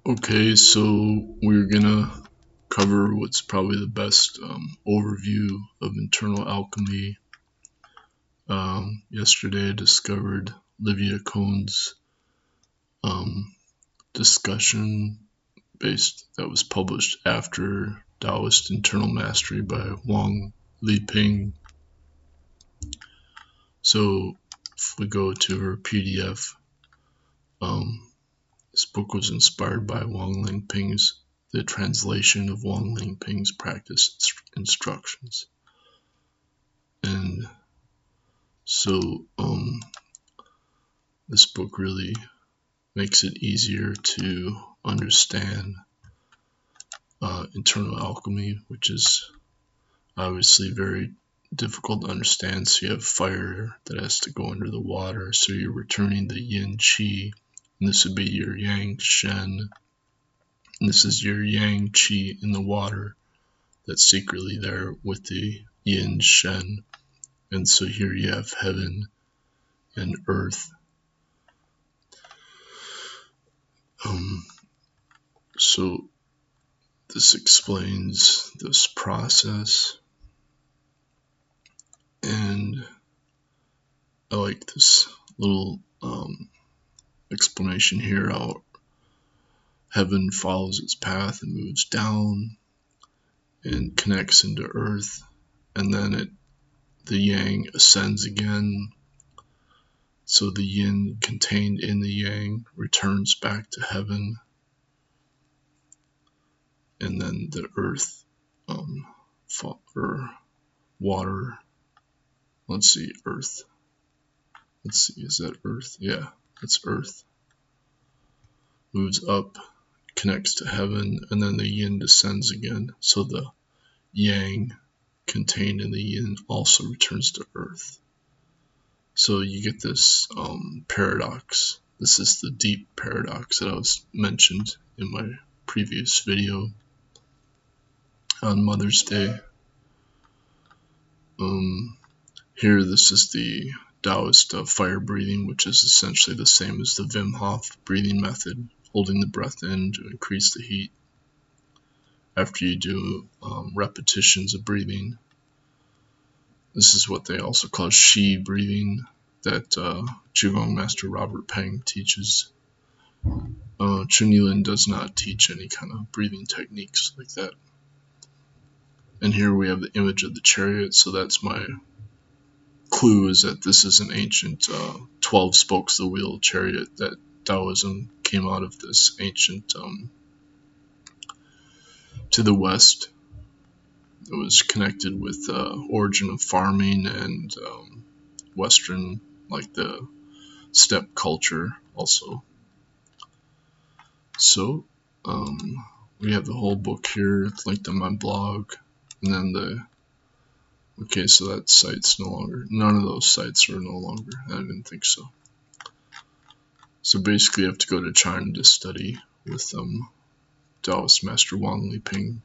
Okay, so we're gonna cover what's probably the best overview of internal alchemy. Yesterday I discovered Livia Kohn's discussion that was published after Daoist Internal Mastery by Wang Liping. So if we go to her PDF, this book was inspired by the translation of Wang Liping's practice instructions. And so this book really makes it easier to understand internal alchemy, which is obviously very difficult to understand. So you have fire that has to go under the water, so you're returning the yin qi, and this would be your yang shen, and this is your yang qi in the water that's secretly there with the yin shen. And so here you have heaven and earth. So this explains this process, and I like this little explanation here, how heaven follows its path and moves down and connects into earth, and then the yang ascends again, so the yin contained in the yang returns back to heaven, and then the earth or water, earth, is that earth? Yeah, it's earth, moves up, connects to heaven, and then the yin descends again, so the yang contained in the yin also returns to earth. So you get this paradox. This is the deep paradox that I was mentioned in my previous video on Mother's Day. Here, this is the Taoist fire breathing, which is essentially the same as the Wim Hof breathing method, holding the breath in to increase the heat after you do repetitions of breathing. This is what they also call Shi breathing, that Qigong Master Robert Peng teaches. Neidan does not teach any kind of breathing techniques like that. And here we have the image of the chariot, so that's my clue, is that this is an ancient 12 spokes of the wheel chariot, that Taoism came out of this ancient to the west. It was connected with the origin of farming and Western, like the steppe culture also. So we have the whole book here. It's linked on my blog. And then so that site's no longer, none of those sites are no longer. I didn't think so. So basically you have to go to China to study with Taoist Master Wang Liping.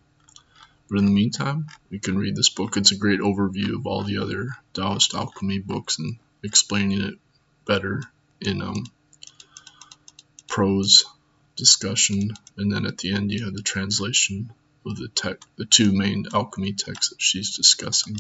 But in the meantime, you can read this book. It's a great overview of all the other Taoist alchemy books and explaining it better in prose discussion. And then at the end you have the translation of the two main alchemy texts that she's discussing.